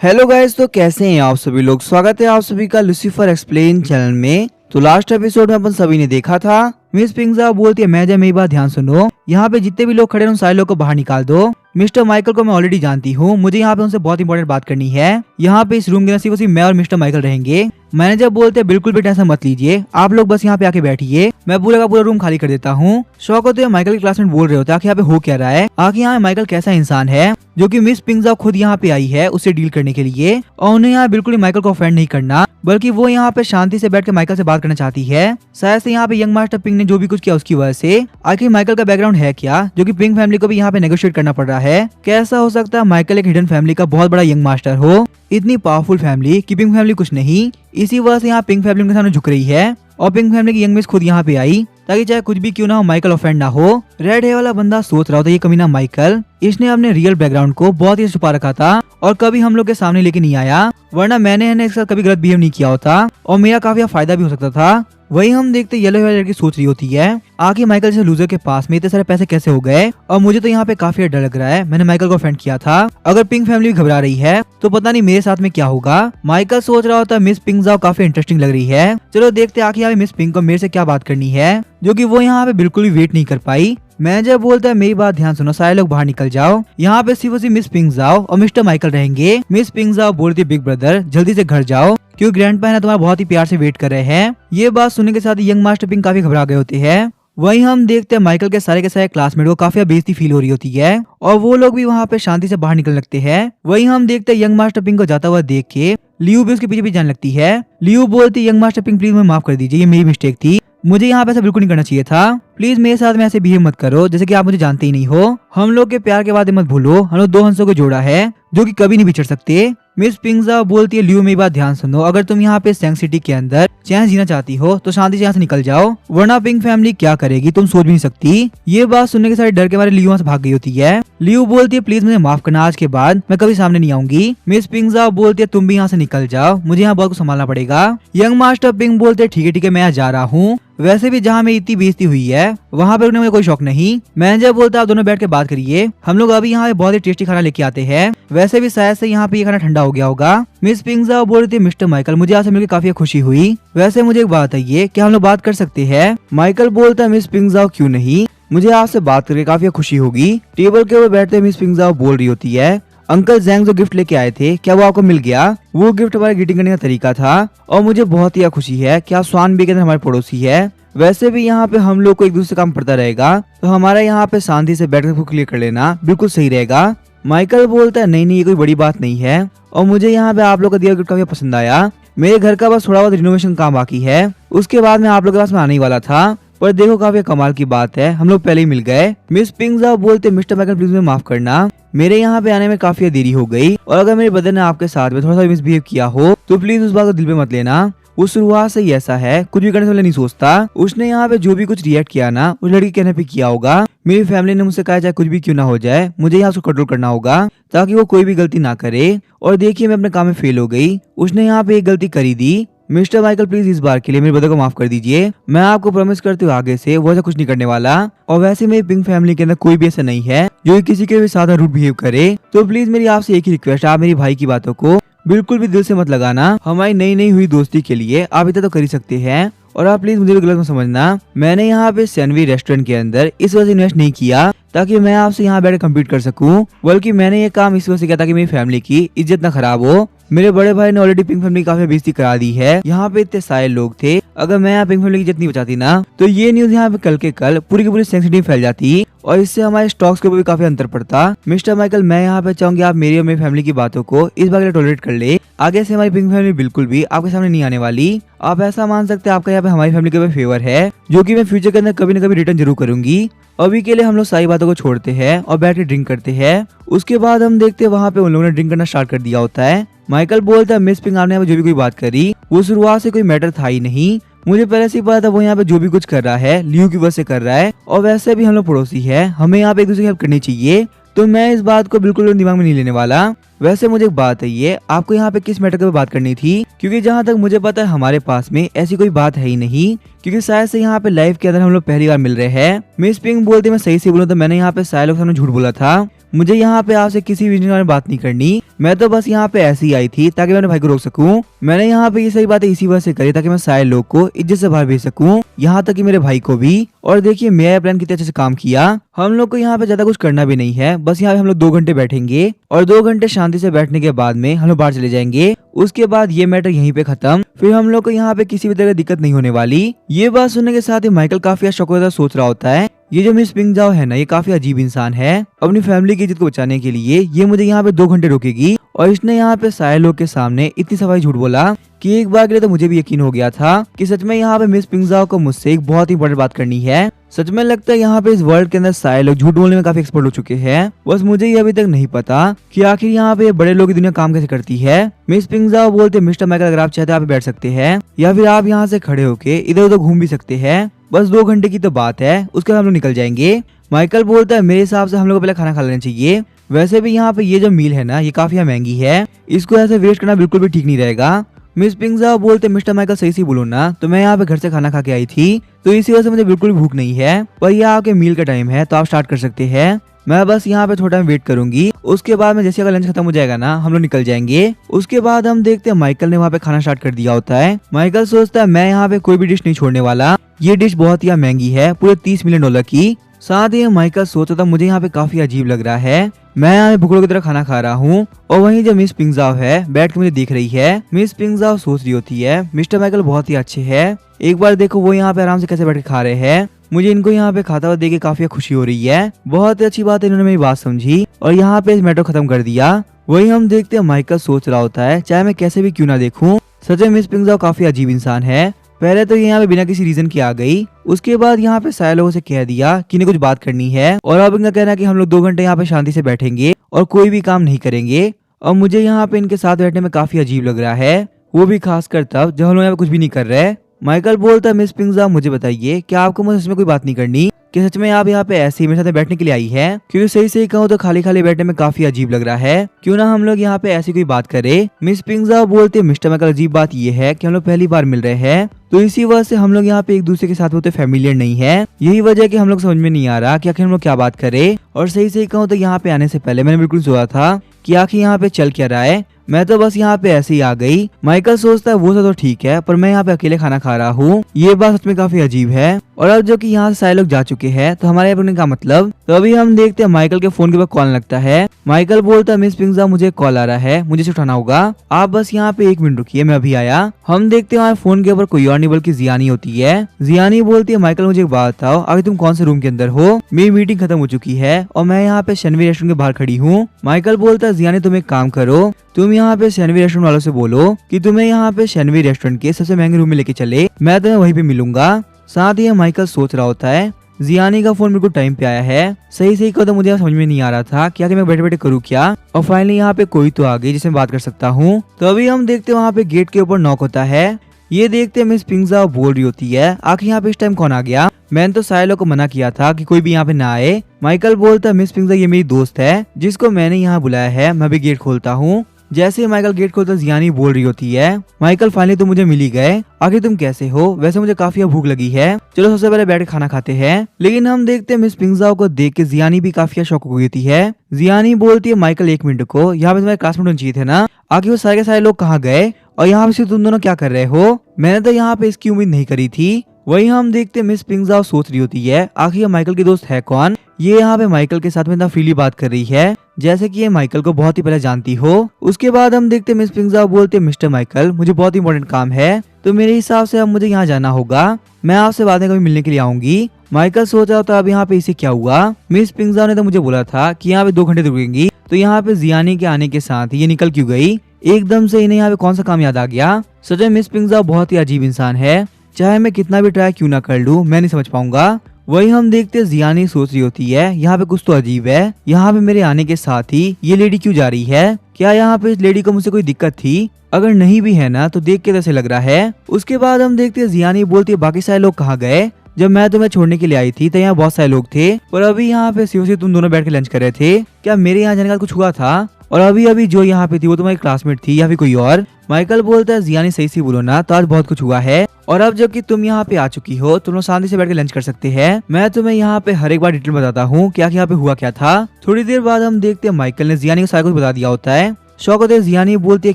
Hello guys, तो कैसे हैं आप सभी लोग। स्वागत है आप सभी का लूसीफर एक्सप्लेन चैनल में। तो लास्ट एपिसोड में अपन सभी ने देखा था मिस पिंगजा बोलती है मैं मेरी बात ध्यान सुनो, यहाँ पे जितने भी लोग खड़े हैं उन सारे लोग को बाहर निकाल दो। मिस्टर माइकल को मैं ऑलरेडी जानती हूँ, मुझे यहाँ पे उनसे बहुत इंपॉर्टेंट बात करनी है। यहाँ पे इस रूम के नसीब सिर्फ मैं और मिस्टर माइकल रहेंगे। मैनेजर बोलते हैं बिल्कुल भी टेंशन मत लीजिए, आप लोग बस यहाँ पे आके बैठिए, मैं पूरा का पूरा रूम खाली कर देता हूँ। शौक होते हैं माइकल के क्लासमेट बोल रहे होते हैं आखिर यहाँ पे हो क्या रहा है, आखिर यहाँ माइकल कैसा इंसान है जो कि मिस पिंगजा खुद यहाँ पे आई है उससे डील करने के लिए, और उन्हें यहाँ बिल्कुल भी माइकल को ऑफेंड नहीं करना, बल्कि वो यहाँ पे शांति से बैठ के माइकल से बात करना चाहती है। शायद से यहाँ पे यंग मास्टर पिंक ने जो भी कुछ किया उसकी वजह से। आखिर माइकल का बैकग्राउंड है क्या जो कि पिंक फैमिली को भी यहाँ पे नेगोशिएट करना पड़ रहा है। कैसा हो सकता है माइकल एक हिडन फैमिली का बहुत बड़ा यंग मास्टर हो, इतनी पावरफुल फैमिली कि पिंक फैमिली कुछ नहीं। इसी वजह से यहाँ पिंक फैमिली उनके सामने झुक रही है और पिंक फैमिली की यंग मिस खुद यहाँ पे आई ताकि चाहे कुछ भी क्यों ना हो माइकल ऑफेंड ना हो। रेड हेयर वाला बंदा सोच रहा होता ये कमीना माइकल, इसने अपने रियल बैकग्राउंड को बहुत ही छुपा रखा था और कभी हम लोग के सामने लेके नहीं आया, वरना मैंने इसके साथ कभी गलत बिहेव नहीं किया होता और मेरा काफी फायदा भी हो सकता था। वही हम देखते येलो हेयर लड़की सोच रही होती है आखिर माइकल से लूजर के पास में इतने सारे पैसे कैसे हो गए, और मुझे तो यहाँ पे काफी डर लग रहा है, मैंने माइकल को ऑफेंड किया था। अगर पिंक फैमिली भी घबरा रही है तो पता नहीं मेरे साथ में क्या होगा। माइकल सोच रहा होता मिस पिंगजाओ काफी इंटरेस्टिंग लग रही है, चलो देखते आखिर यहाँ मिस पिंक को मेरे से क्या बात करनी है, जो कि वो यहाँ पे बिल्कुल भी वेट नहीं कर पाई। मैनेजर बोलता है मेरी बात ध्यान सुनो, सारे लोग बाहर निकल जाओ, यहाँ पे सिर्फ मिस पिंगजाओ और मिस्टर माइकल रहेंगे। मिस पिंगजाओ बोलती है बिग ब्रदर जल्दी से घर जाओ क्योंकि ग्रैंडपा है तुम्हारा बहुत ही प्यार से वेट कर रहे हैं। ये बात सुनने के साथ यंग मास्टर पिंक काफी घबरा गए होते हैं। वहीं हम देखते हैं माइकल के सारे क्लासमेट को काफी बेइज्जती फील हो रही होती है और वो लोग भी वहाँ पे शांति से बाहर निकल लगते हैं। वहीं हम देखते हैं यंग मास्टर पिंक को जाता हुआ देख के लियू भी उसके पीछे भी जाने लगती है। लियू बोलती है यंग मास्टर पिंक प्लीज मुझे माफ कर दीजिए, ये मेरी मिस्टेक थी, मुझे यहाँ पे ऐसा बिल्कुल नहीं करना चाहिए था, प्लीज मेरे साथ में ऐसे बिहेव मत करो जैसे कि आप मुझे जानते ही नहीं हो। हम लोग के प्यार के वादे मत भूलो, हम लोग दो हंसों को जोड़ा है जो कि कभी नहीं बिछड़ सकते। मिस पिंगजा बोलती है लियो मेरी बात ध्यान सुनो, अगर तुम यहाँ पे सैंग सिटी के अंदर चैन जीना चाहती हो तो शांति से यहाँ से निकल जाओ, वरना पिंक फैमिली क्या करेगी तुम सोच भी नहीं सकती। ये बात सुनने के सारे डर के मारे लियो वहाँ से भाग गई होती है। लियो बोलती है प्लीज मुझे माफ करना, आज के बाद मैं कभी सामने नहीं आऊंगी। मिस पिंगजा बोलती है तुम भी यहाँ से निकल जाओ, मुझे यहाँ बहुत कुछ संभालना पड़ेगा। यंग मास्टर पिंक बोलते है ठीक है मैं यहाँ जा रहा हूँ, वैसे भी जहाँ मेरी इतनी बेइज्जती हुई है वहाँ पे रुकने में कोई शौक नहीं। मैनेजर बोलता है आप दोनों बैठ के बात करिए, हम लोग अभी यहाँ पे बहुत ही टेस्टी खाना लेके आते हैं, वैसे भी शायद से यहाँ पे ये खाना ठंडा हो गया होगा। मिस पिंगजा बोल रही थी मिस्टर माइकल मुझे आपसे मिलकर काफी खुशी हुई, वैसे मुझे एक बात है ये क्या हम लोग बात कर सकते हैं। माइकल बोलता है मिस पिंगजा क्यों नहीं, मुझे आपसे बात करके काफी खुशी होगी। टेबल के ऊपर बैठते मिस पिंगजा बोल रही होती है अंकल जैंग जो गिफ्ट लेके आए थे क्या वो आपको मिल गया, वो गिफ्ट हमारे ग्रीटिंग करने का तरीका था और मुझे बहुत ही खुशी है कि आप स्वान बे के अंदर हमारे पड़ोसी है, वैसे भी यहाँ पे हम लोग को एक दूसरे काम पड़ता रहेगा तो हमारा यहाँ पे शांति से बैठकर क्लियर कर लेना बिल्कुल सही रहेगा। माइकल बोलता है नहीं ये कोई बड़ी बात नहीं है और मुझे यहाँ पे आप लोग का दिया गिफ्ट काफी पसंद आया, मेरे घर का बस थोड़ा बहुत रिनोवेशन काम बाकी है, उसके बाद मैं आप लोग के पास में आने ही वाला था, पर देखो काफी कमाल की बात है हम लोग पहले ही मिल गए। मिस पिंगजा बोलते मिस्टर माइकल प्लीज मुझे माफ करना, मेरे यहाँ पे आने में काफी देरी हो गई और अगर मेरे ब्रदर ने आपके साथ में थोड़ा सा मिसबिहेव किया हो तो प्लीज उस बात को दिल पे मत लेना, वो शुरुआत से ही ऐसा है, कुछ भी करने से पहले नहीं सोचता। उसने यहाँ पे जो भी कुछ रिएक्ट किया ना उस लड़की कहने पे किया होगा, मेरी फैमिली ने मुझसे कहा चाहे कुछ भी क्यों ना हो जाए मुझे यहाँ उसको कंट्रोल करना होगा ताकि वो कोई भी गलती ना करे, और देखिए मैं अपने काम में फेल हो गई, उसने यहाँ पे एक गलती करी दी। मिस्टर माइकल प्लीज इस बार के लिए मेरे ब्रदर को माफ कर दीजिए, मैं आपको प्रॉमिस करती हूँ आगे से वो ऐसा कुछ नहीं करने वाला, और वैसे मेरी पिंक फैमिली के अंदर कोई भी ऐसा नहीं है जो किसी के भी साथ रूड बिहेव करे, तो प्लीज मेरी आपसे एक ही रिक्वेस्ट, आप मेरी भाई की बातों को बिल्कुल भी दिल से मत लगाना, हमारी नई नई हुई दोस्ती के लिए आप इतना तो कर ही सकते हैं, और आप प्लीज मुझे भी गलत मत समझना, मैंने यहाँ पे सैनवी रेस्टोरेंट के अंदर इस वजह से इन्वेस्ट नहीं किया ताकि मैं आपसे यहाँ बैठ कम्पीट कर सकूं, बल्कि मैंने ये काम इस वजह से किया ताकि मेरी फैमिली की इज्जत ना खराब हो। मेरे बड़े भाई ने ऑलरेडी पिंक फैमिली काफी बेइज्जती करा दी है, यहाँ पे इतने सारे लोग थे, अगर मैं यहाँ पिंक फैमिली की इज्जत नहीं बचाती ना तो ये न्यूज यहाँ पे कल के कल पूरी की पूरी सेंसिटिव फैल जाती और इससे हमारे स्टॉक्स के ऊपर भी काफी अंतर पड़ता। मिस्टर माइकल मैं यहाँ पे चाहूंगी आप मेरी और मेरी फैमिली की बातों को इस बार टॉलरेट कर ले, आगे से हमारी पिंक फैमिली बिल्कुल भी आपके सामने नहीं आने वाली, आप ऐसा मान सकते हैं आपका यहाँ पे हमारी फैमिली के ऊपर फेवर है जो कि मैं फ्यूचर के अंदर कभी न कभी रिटर्न जरूर करूंगी। अभी के लिए हम लोग सारी बातों को छोड़ते हैं और बैठ के ड्रिंक करते हैं। उसके बाद हम देखते हैं वहाँ पे उन लोगों ने ड्रिंक करना स्टार्ट कर दिया होता है। माइकल बोलता है मिस पिंक आपने जो भी कोई बात करी वो शुरुआत से कोई मैटर था ही नहीं, मुझे पहले से ही पता था वो यहाँ पे जो भी कुछ कर रहा है लियू की वजह से कर रहा है, और वैसे भी हम लोग पड़ोसी है, हमें यहाँ पे एक दूसरे की हेल्प करनी चाहिए, तो मैं इस बात को बिल्कुल दिमाग में नहीं लेने वाला। वैसे मुझे एक बात है ये आपको यहाँ पे किस मैटर पे बात करनी थी, क्योंकि जहाँ तक मुझे पता है हमारे पास में ऐसी कोई बात है ही नहीं, क्योंकि शायद से यहाँ पे लाइफ के अंदर हम लोग पहली बार मिल रहे हैं। मिस पिंक बोलती मैं सही से बोलूं तो मैंने यहाँ पे सारे लोग सामने झूठ बोला था, मुझे यहाँ पे आपसे किसी भी बारे में बात नहीं करनी। मैं तो बस यहाँ पे ऐसे ही आई थी ताकि मैं अपने भाई को रोक सकूं। मैंने यहाँ पे ये सही बातें इसी वजह से करी ताकि मैं सारे लोग को इज्जत से बाहर भेज सकूं, यहाँ तक कि मेरे भाई को भी। और देखिए मेरा प्लान कितने अच्छे से काम किया। हम लोग को यहाँ पे ज्यादा कुछ करना भी नहीं है, बस यहाँ पे हम लोग 2 घंटे बैठेंगे और 2 घंटे शांति से बैठने के बाद में हम लोग बाहर चले जाएंगे। उसके बाद ये मैटर यहीं पे खत्म। फिर हम लोग को यहाँ पे किसी भी तरह की दिक्कत नहीं होने वाली। ये बात सुनने के साथ ही माइकल काफी शौक सोच रहा होता है, ये जो मिस पिंगजाओ है ना, ये काफी अजीब इंसान है। अपनी फैमिली की इज्जत को बचाने के लिए ये मुझे यहाँ पे 2 घंटे रोकेगी और इसने यहाँ पे सारे लोग के सामने इतनी सफाई झूठ बोला कि एक बार के लिए तो मुझे भी यकीन हो गया था कि सच में यहाँ पे मिस पिंगजाओ को मुझसे एक बहुत ही बड़ी बात करनी है। सच में लगता है यहाँ पे इस वर्ल्ड के अंदर सारे लोग झूठ बोलने में काफी एक्सपर्ट हो चुके हैं। बस मुझे ये अभी तक नहीं पता कि आखिर यहाँ पे बड़े लोग की दुनिया काम कैसे करती है। मिस पिंगजाओ बोलते मिस्टर माइकल अगर आप चाहते आप बैठ सकते हैं या फिर आप यहाँ से खड़े होके इधर उधर घूम भी सकते हैं। बस 2 घंटे की तो बात है, उसके बाद हम लोग निकल जाएंगे। माइकल बोलता है मेरे हिसाब से हम लोग को पहले खाना खा लेना चाहिए। वैसे भी यहाँ पे ये जो मील है ना, ये काफी महंगी है, इसको ऐसे वेस्ट करना बिल्कुल भी ठीक नहीं रहेगा। मिस पिंगजाओ बोलते मिस्टर माइकल सही बोलो ना, तो मैं यहाँ पे घर से खाना खा के आई थी तो इसी वजह से मुझे बिल्कुल भूख नहीं है, पर ये आपके मील का टाइम है तो आप स्टार्ट कर सकते हैं। मैं बस यहाँ पे थोड़ा टाइम वेट करूंगी, उसके बाद में जैसे अगर लंच खत्म हो जाएगा ना हम लोग निकल जाएंगे। उसके बाद हम देखते हैं माइकल ने वहाँ पे खाना स्टार्ट कर दिया होता है। माइकल सोचता है मैं यहाँ पे कोई भी डिश नहीं छोड़ने वाला, ये डिश बहुत ही महंगी है, पूरे $30 मिलियन की। साथ ही माइकल सोचता था मुझे यहाँ पे काफी अजीब लग रहा है, मैं यहाँ भुखड़ों की तरह खाना खा रहा हूँ और वहीं जो मिस पिंगजाओ है बैठ के मुझे देख रही है। मिस पिंगजाओ सोच रही होती है मिस्टर माइकल बहुत ही अच्छे हैं, एक बार देखो वो यहाँ पे आराम से कैसे बैठ के खा रहे हैं, मुझे इनको यहाँ पे खाता हुआ देख के काफी खुशी हो रही है। बहुत ही अच्छी बात है, इन्होंने मेरी बात समझी और यहाँ पे इस मैटर खत्म कर दिया। वही हम देखते हैं माइकल सोच रहा होता है चाहे मैं कैसे भी क्यों ना देखूं, सच में मिस पिंगजाओ काफी अजीब इंसान है। पहले तो ये यहाँ पे बिना किसी रीजन के आ गई, उसके बाद यहाँ पे सारे लोगों से कह दिया कि इन्हें कुछ बात करनी है और अब इनका कहना है कि हम लोग 2 घंटे यहाँ पे शांति से बैठेंगे और कोई भी काम नहीं करेंगे। और मुझे यहाँ पे इनके साथ बैठने में काफी अजीब लग रहा है, वो भी खासकर तब जब हम लोग यहाँ पे कुछ भी नहीं कर रहे। माइकल बोलता है मिस पिंगजाओ मुझे बताइए क्या आपको मुझे इसमें कोई बात नहीं करनी, कि सच में आप यहाँ पे ऐसे ही मेरे साथ बैठने के लिए आई है? क्योंकि सही कहूँ तो खाली खाली बैठने में काफी अजीब लग रहा है, क्यों ना हम लोग यहाँ पे ऐसी कोई बात करें। मिस पिंगजाओ बोलते मिस्टर माइकल अजीब बात ये है कि हम लोग पहली बार मिल रहे हैं तो इसी वजह से हम लोग यहाँ पे एक दूसरे के साथ होते फैमिलियर नहीं है, यही वजह है कि हम लोग समझ में नहीं आ रहा कि आखिर हम लोग क्या बात करें। और सही कहूँ तो यहाँ पे आने से पहले मैंने बिल्कुल सोचा था कि आखिर यहाँ पे चल क्या रहा है, मैं तो बस यहाँ पे ऐसे ही आ गई। माइकल सोचता है वो सब तो ठीक है पर मैं यहाँ पे अकेले खाना खा रहा हूँ, ये बात सच में काफी अजीब है। और अब जो कि यहाँ से सारे लोग जा चुके हैं तो हमारे यहाँ का मतलब, तो अभी हम देखते हैं माइकल के फोन के ऊपर कॉल लगता है। माइकल बोलता है मिस पिंगजाओ मुझे कॉल आ रहा है, मुझे इसे उठाना होगा, आप बस यहाँ पे 1 मिनट रुकिए मैं अभी आया। हम देखते हैं हमारे फोन के ऊपर कोई और नहीं बल्कि जियानी होती है। जियानी बोलती है माइकल मुझे एक बात बताओ, अभी तुम कौन से रूम के अंदर हो? मेरी मीटिंग खत्म हो चुकी है और मैं यहाँ पे शनवी रेस्टोरेंट के बाहर खड़ी हूँ। माइकल बोलता है जियानी तुम एक काम करो, तुम यहाँ पे शनवी रेस्टोरेंट वालों से बोलो कि तुम्हें यहाँ पे शनवी रेस्टोरेंट के सबसे महंगे रूम में लेके चले, मैं तुम्हें वहीं पे मिलूंगा। साथ ही माइकल सोच रहा होता है जियानी का फोन बिल्कुल टाइम पे आया है। सही कहो तो मुझे समझ में नहीं आ रहा था कि आखिर मैं बैठे बैठे करूँ क्या, और फाइनली यहाँ पे कोई तो आ गई जिससे बात कर सकता हूँ। तो अभी हम देखते हैं वहाँ पे गेट के ऊपर नॉक होता है, ये देखते मिस पिंगजाओ बोल रही होती है आखिर यहाँ पे इस टाइम कौन आ गया, मैंने तो सारे लोगों को मना किया था कि कोई भी यहाँ पे ना आए। माइकल बोलता है मिस पिंगजाओ ये मेरी दोस्त है जिसको मैंने यहाँ बुलाया है, मैं भी गेट खोलता हूँ। जैसे ही माइकल गेट खोलता जियानी बोल रही होती है माइकल फाइनली तुम मुझे मिल ही गए, आखिर तुम कैसे हो? वैसे मुझे काफी भूख लगी है, चलो सबसे पहले बैठ के खाना खाते हैं। लेकिन हम देखते हैं मिस पिंगजाओ को देख के जियानी भी काफी शौक हो गई है। जियानी बोलती है माइकल 1 मिनट को, यहाँ पे तुम्हारे क्लासमेट होने चाहिए थे ना, आखिर वो सारे के सारे लोग कहाँ गए और यहाँ पे सिर्फ तुम दोनों क्या कर रहे हो? मैंने तो यहाँ पे इसकी उम्मीद नहीं करी थी। वही हम देखते मिस पिंगजाओ सोच रही होती है आखिर माइकल की दोस्त है कौन, ये यहाँ पे माइकल के साथ में इतना फ्रीली बात कर रही है जैसे कि ये माइकल को बहुत ही पहले जानती हो। उसके बाद हम देखते मिस पिंगजाओ बोलते मिस्टर माइकल मुझे बहुत इंपॉर्टेंट काम है तो मेरे हिसाब से अब मुझे यहाँ जाना होगा, मैं आपसे बाद में कभी मिलने के लिए आऊंगी। माइकल सोच रहा था अब यहाँ पे इसे क्या हुआ, मिस पिंगजाओ ने तो मुझे बोला था कि यहाँ पे 2 घंटे रुकेंगी, तो यहाँ पे जियानी के आने के साथ ये निकल क्यों गई? एकदम से इन्हें यहाँ पे कौन सा काम याद आ गया? सच में मिस पिंगजाओ बहुत ही अजीब इंसान है, चाहे मैं कितना भी ट्राई क्यों ना कर लूं मैं नहीं समझ पाऊंगा। वही हम देखते जियानी सोच रही होती है यहाँ पे कुछ तो अजीब है, यहाँ पे मेरे आने के साथ ही ये लेडी क्यों जा रही है? क्या यहाँ पे इस लेडी को मुझसे कोई दिक्कत थी? अगर नहीं भी है ना तो देख के कैसे लग रहा है। उसके बाद हम देखते हैं जियानी बोलती है बाकी सारे लोग कहाँ गए? जब मैं तुम्हें छोड़ने के लिए आई थी तो यहाँ बहुत सारे लोग थे और अभी यहाँ पे सिर्फ तुम दोनों बैठ के लंच कर रहे थे, क्या मेरे यहाँ जाने का कुछ हुआ था? और अभी अभी जो यहाँ पे थी वो तुम्हारी क्लासमेट थी या फिर कोई और? माइकल बोलता है जियानी सही बोलो ना, तो आज बहुत कुछ हुआ है और अब जबकि तुम यहाँ पे आ चुकी हो, तुम लोग शांति से बैठ के लंच कर सकते हैं। मैं तुम्हें यहाँ पे हर एक बार डिटेल बताता हूँ क्या यहाँ पे हुआ क्या था। थोड़ी देर बाद हम देखते हैं माइकल ने जियानी को सारा कुछ बता दिया होता है। शौक होते जियानी बोलती है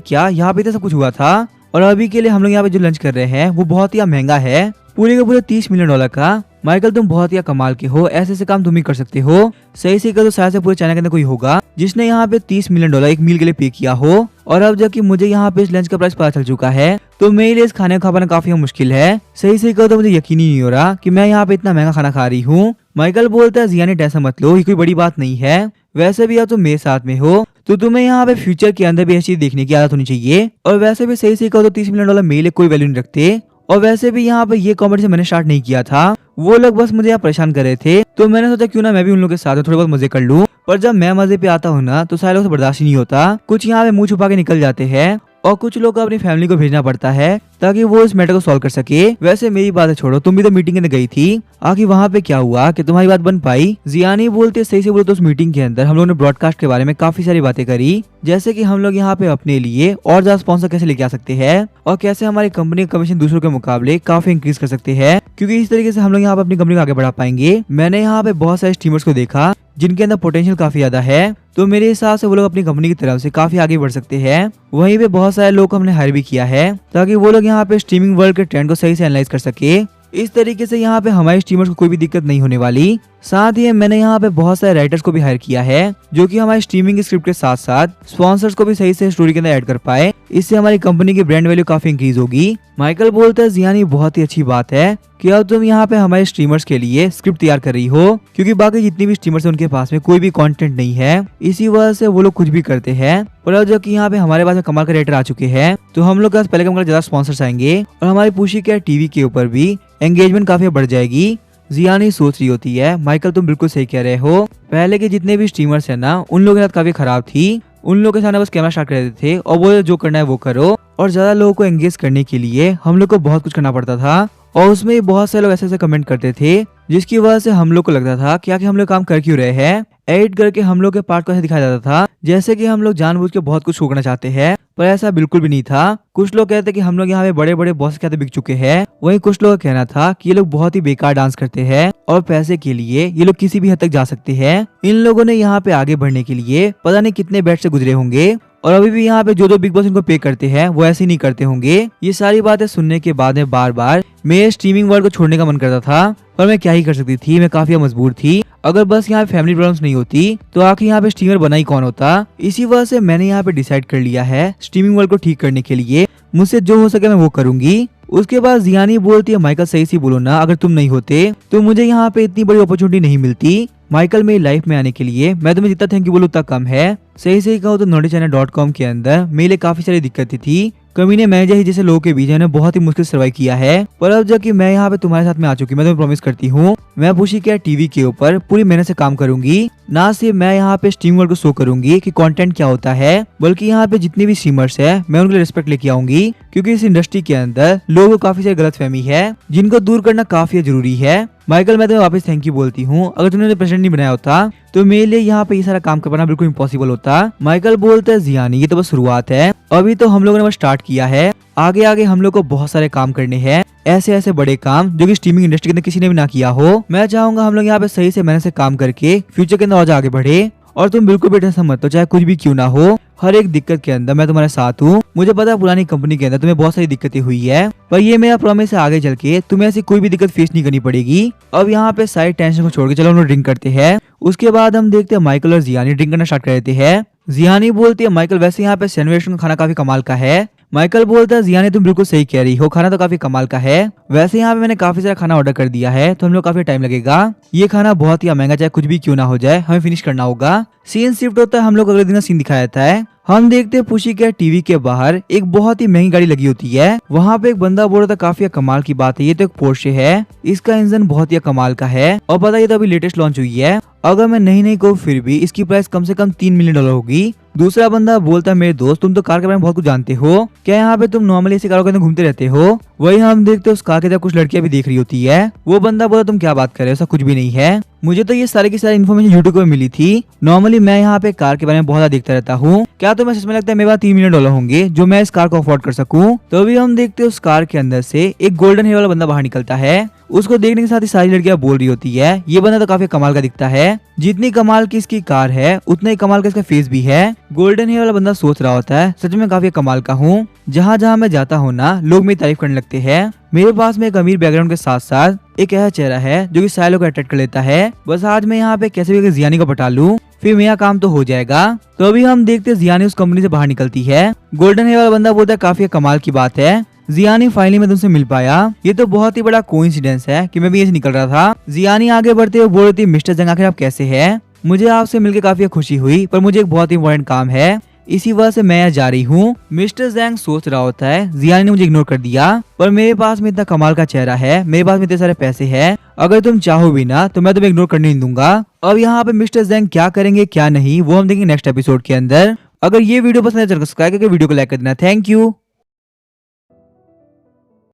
क्या यहाँ पे तो सब कुछ हुआ था, और अभी के लिए हम लोग यहाँ पे जो लंच कर रहे हैं वो बहुत ही महंगा है, पूरे के पूरे $30 मिलियन का। माइकल तुम बहुत ही कमाल के हो, ऐसे ऐसे काम तुम ही कर सकते हो। सही से कर तो शायद से पूरे चाइना के अंदर कोई होगा जिसने यहाँ पे $30 मिलियन एक मील के लिए पे किया हो। और अब जबकि मुझे यहाँ पे इस लंच का प्राइस पता चल चुका है तो मेरे लिए इस खाने को खा पाना काफी मुश्किल है। सही से कहो तो मुझे यकीन ही नहीं हो रहा कि मैं यहाँ पे इतना महंगा खाना खा रही हूँ। माइकल बोलता है जियानी टेंशन मत लो, ये कोई बड़ी बात नहीं है। वैसे भी अब तुम मेरे साथ में हो तो तुम्हें यहाँ पे फ्यूचर के अंदर भी ऐसी चीज देखने की आदत होनी चाहिए। और वैसे भी सही से कहो तो $30 मिलियन मेरे लिए कोई वैल्यू नहीं रखते। और वैसे भी यहाँ पे ये कॉमेडी मैंने स्टार्ट नहीं किया था, वो लोग बस मुझे यहाँ परेशान कर रहे थे, तो मैंने सोचा क्यों ना मैं भी उन लोगों के साथ थोड़े बहुत मजे कर लूं। पर जब मैं मजे पे आता हूँ ना तो सारे लोग से बर्दाश्त ही नहीं होता, कुछ यहाँ पे मुंह छुपा के निकल जाते हैं और कुछ लोग को अपनी फैमिली को भेजना पड़ता है ताकि वो इस मैटर को सॉल्व कर सके। वैसे मेरी बात छोड़ो, तुम भी तो मीटिंग के अंदर गई थी, आखिर वहाँ पे क्या हुआ कि तुम्हारी बात बन पाई? जियानी बोलते सही से बोलो तो उस मीटिंग के अंदर हम लोग ने ब्रॉडकास्ट के बारे में काफी सारी बातें करी, जैसे कि हम लोग यहाँ पे अपने लिए और ज्यादा स्पॉन्सर कैसे लेके आ सकते हैं और कैसे हमारी कंपनी का कमीशन दूसरों के मुकाबले काफी इंक्रीज कर सकते हैं, क्योंकि इस तरीके से हम लोग यहाँ पे अपनी कंपनी को आगे बढ़ा पाएंगे। मैंने यहाँ पे बहुत सारे स्ट्रीमर्स को देखा जिनके अंदर पोटेंशियल काफी ज्यादा है, तो मेरे हिसाब से वो लोग अपनी कंपनी की तरफ से काफी आगे बढ़ सकते हैं। वहीं पे बहुत सारे लोग को हमने हायर भी किया है ताकि वो लोग यहाँ पे स्ट्रीमिंग वर्ल्ड के ट्रेंड को सही से एनालाइज कर सके। इस तरीके से यहाँ पे हमारे स्ट्रीमर्स को कोई भी दिक्कत नहीं होने वाली। साथ ही मैंने यहाँ पे बहुत सारे राइटर्स को भी हायर किया है जो कि हमारी स्ट्रीमिंग स्क्रिप्ट के साथ साथ स्पॉन्सर्स को भी सही से स्टोरी के अंदर ऐड कर पाए। इससे हमारी कंपनी की ब्रांड वैल्यू काफी इंक्रीज होगी। माइकल बोलता है जियानी बहुत ही अच्छी बात है कि अब तुम यहाँ पे हमारे स्ट्रीमर्स के लिए स्क्रिप्ट तैयार कर रही हो, क्योंकि बाकी जितनी भी स्ट्रीमर्स हैं उनके पास में कोई भी कंटेंट नहीं है, इसी वजह से वो लोग कुछ भी करते हैं। और अब जबकि यहाँ पे हमारे पास में कमाल का राइटर आ चुके हैं तो हम लोग के पास पहले ज्यादा स्पॉन्सर्स आएंगे और हमारी पुशी के टीवी के ऊपर भी एंगेजमेंट काफी बढ़ जाएगी। जियानी सोच रही होती है माइकल तुम बिल्कुल सही कह रहे हो, पहले के जितने भी स्ट्रीमर्स है ना उन लोगों की हालत काफी खराब थी, उन लोगों के सामने बस कैमरा स्टार्ट कर देते थे और वो जो करना है वो करो, और ज्यादा लोगों को एंगेज करने के लिए हम लोग को बहुत कुछ करना पड़ता था और उसमें बहुत से लोग ऐसे ऐसे कमेंट करते थे जिसकी वजह से हम लोग को लगता था कि आखिर हम लोग काम कर क्यों रहे हैं। एडिट करके हम लोग के पार्ट को ऐसे दिखाया जाता था जैसे कि हम लोग जानबूझ के बहुत कुछ शो करना चाहते हैं, पर ऐसा बिल्कुल भी नहीं था। कुछ लोग कहते कि हम लोग यहाँ पे बड़े बड़े बॉस कहते बिक चुके हैं, वहीं कुछ लोग का कहना था कि ये लोग बहुत ही बेकार डांस करते हैं और पैसे के लिए ये लोग किसी भी हद तक जा सकते हैं। इन लोगों ने यहाँ पे आगे बढ़ने के लिए पता नहीं कितने बैच से गुजरे होंगे और अभी भी यहाँ पे जो बिग बॉस इनको पे करते हैं वो ऐसे ही नहीं करते होंगे। ये सारी बातें सुनने के बाद में बार बार मेरे स्ट्रीमिंग वर्ल्ड को छोड़ने का मन करता था, पर मैं क्या ही कर सकती थी, मैं काफी मजबूर थी। अगर बस यहाँ पे फैमिली प्रॉब्लम्स नहीं होती तो आखिर यहाँ पे स्ट्रीमर बना ही कौन होता। इसी वजह से मैंने यहाँ पे डिसाइड कर लिया है स्ट्रीमिंग वर्ल्ड को ठीक करने के लिए मुझसे जो हो सके मैं वो करूंगी। उसके बाद जियानी बोलती है माइकल सही सी बोलो ना, अगर तुम नहीं होते तो मुझे यहाँ पे इतनी बड़ी अपॉर्चुनिटी नहीं मिलती। माइकल मेरी लाइफ में आने के लिए मैं तुम्हें जितना थैंक यू बोलूँ उतना कम है। सही कहो तो naughtychina.com के अंदर मेरे लिए काफी सारी दिक्कतें थी, कमीने मैनेजर ही जैसे लोगों के बीच मैंने बहुत ही मुश्किल सर्वाइव किया है, पर अब जबकि मैं यहाँ पे तुम्हारे साथ में आ चुकी, मैं तुम्हें प्रॉमिस करती हूँ मैं पुशी के टीवी के ऊपर पूरी मेहनत से काम करूंगी। ना सिर्फ मैं यहाँ पे स्ट्रीम वर्ल्ड को शो करूंगी कि कंटेंट क्या होता है, बल्कि यहाँ पे जितने भी स्ट्रीमर्स है मैं उनके लिए रिस्पेक्ट लेके आऊंगी, क्योंकि इस इंडस्ट्री के अंदर लोगों को काफी सारी गलतफहमी है जिनको दूर करना काफी जरूरी है। माइकल मैं तुम्हें वापस थैंक यू बोलती हूँ, अगर तुमने प्रेसिडेंट नहीं बनाया होता तो मेरे लिए यहाँ पे ये सारा काम करना बिल्कुल इम्पॉसिबल होता। माइकल बोलता है जियानी ये तो बस शुरुआत है, अभी तो हम लोगों ने बस स्टार्ट किया है, आगे आगे हम लोग को बहुत सारे काम करने हैं, ऐसे ऐसे बड़े काम जो कि स्ट्रीमिंग इंडस्ट्री के अंदर किसी ने भी ना किया हो। मैं चाहूंगा हम लोग यहाँ पे सही से मेहनत से काम करके फ्यूचर के अंदर और आगे बढ़े, और तुम बिल्कुल भी टेंशन मत लो, चाहे कुछ भी क्यों ना हो, हर एक दिक्कत के अंदर मैं तुम्हारे साथ हूँ। मुझे पता है पुरानी कंपनी के अंदर तुम्हें बहुत सारी दिक्कतें हुई है, पर ये मेरा प्रॉमिस है आगे चल के तुम्हें ऐसी कोई भी दिक्कत फेस नहीं करनी पड़ेगी। अब यहाँ पे सारी टेंशन को छोड़ के चलो हम लोग ड्रिंक करते हैं। उसके बाद हम देखते हैं माइकल और जियानी ड्रिंक करना स्टार्ट कर देते हैं। जियानी बोलती है माइकल वैसे यहाँ पे सैंडविच का खाना काफी कमाल का है। माइकल बोलता है जियानी तुम बिल्कुल सही कह रही हो, खाना तो काफी कमाल का है। वैसे यहाँ पे मैंने काफी सारा खाना ऑर्डर कर दिया है तो हम लोग काफी टाइम लगेगा, ये खाना बहुत ही महंगा चाहे कुछ भी क्यों ना हो जाए हमें फिनिश करना होगा। सीन शिफ्ट होता है, हम लोग अगले दिन सीन दिखाया जाता है। हम देखते हैं पुशी के टीवी के बाहर एक बहुत ही महंगी गाड़ी लगी होती है। वहाँ पे एक बंदा बोल रहा था काफी कमाल की बात है, ये तो एक पोर्शे है, इसका इंजन बहुत ही कमाल का है और पता ये तो अभी लेटेस्ट लॉन्च हुई है, अगर मैं नहीं कहूँ फिर भी इसकी प्राइस कम से कम $3 मिलियन होगी। दूसरा बंदा बोलता है मेरे दोस्त तुम तो कार के बारे में बहुत कुछ जानते हो, क्या यहाँ पे तुम नॉर्मली ऐसी कारों के अंदर घूमते रहते हो? वही हम देखते हैं उस कार के अंदर कुछ लड़कियां भी देख रही होती है। वो बंदा बोला तुम क्या बात कर रहे हो, ऐसा कुछ भी नहीं है, मुझे तो ये सारी की सारी इन्फॉर्मेशन यूट्यूब पे मिली थी। नॉर्मली मैं यहाँ पे कार के बारे में बहुत ज्यादा देखता रहता हूँ। क्या तुम्हें सच में लगता है मेरे पास $3 मिलियन होंगे जो मैं इस कार को अफोर्ड कर सकूं? तो अभी हम देखते हैं उस कार के अंदर से एक गोल्डन हेयर वाला बंदा बाहर निकलता है। उसको देखने के साथ ही सारी लड़कियां बोल रही होती है ये बंदा तो काफी कमाल का दिखता है। जितनी कमाल की इसकी कार है उतना ही कमाल का इसका फेस भी है। गोल्डन हेयर वाला बंदा सोच रहा होता है सच में काफी कमाल का हूँ। जहाँ जहाँ मैं जाता हूँ ना लोग मेरी तारीफ करने लगते हैं। मेरे पास में एक अमीर बैकग्राउंड के साथ साथ एक ऐसा चेहरा है जो कि सारे लोग अट्रैक्ट कर लेता है। बस आज मैं यहाँ पे कैसे भी जियानी को पटा लूं फिर मेरा काम तो हो जाएगा। तो अभी हम देखते हैं जियानी उस कंपनी से बाहर निकलती है। गोल्डन हेयर वाला बंदा बोलता है काफी कमाल की बात है जियानी फाइनली मैं तुमसे मिल पाया। ये तो बहुत ही बड़ा कोइंसिडेंस है कि मैं भी यहीं से निकल रहा था। जियानी आगे बढ़ते हुए बोल रही थी मिस्टर जंग आखिर आप कैसे हैं? मुझे आपसे मिलकर काफी खुशी हुई पर मुझे एक बहुत ही इम्पोर्टेंट काम है इसी वजह से मैं जा रही हूँ। मिस्टर जैंग सोच रहा होता है जियानी ने मुझे इग्नोर कर दिया पर मेरे पास में इतना कमाल का चेहरा है, मेरे पास में इतने सारे पैसे हैं, अगर तुम चाहो भी ना तो मैं तुम्हें इग्नोर करने नहीं दूंगा। अब यहाँ पे मिस्टर जैंग क्या करेंगे क्या नहीं वो हम देखेंगे नेक्स्ट एपिसोड के अंदर। अगर ये वीडियो पसंद है तो सब्सक्राइब करके वीडियो को लाइक कर देना। Thank you.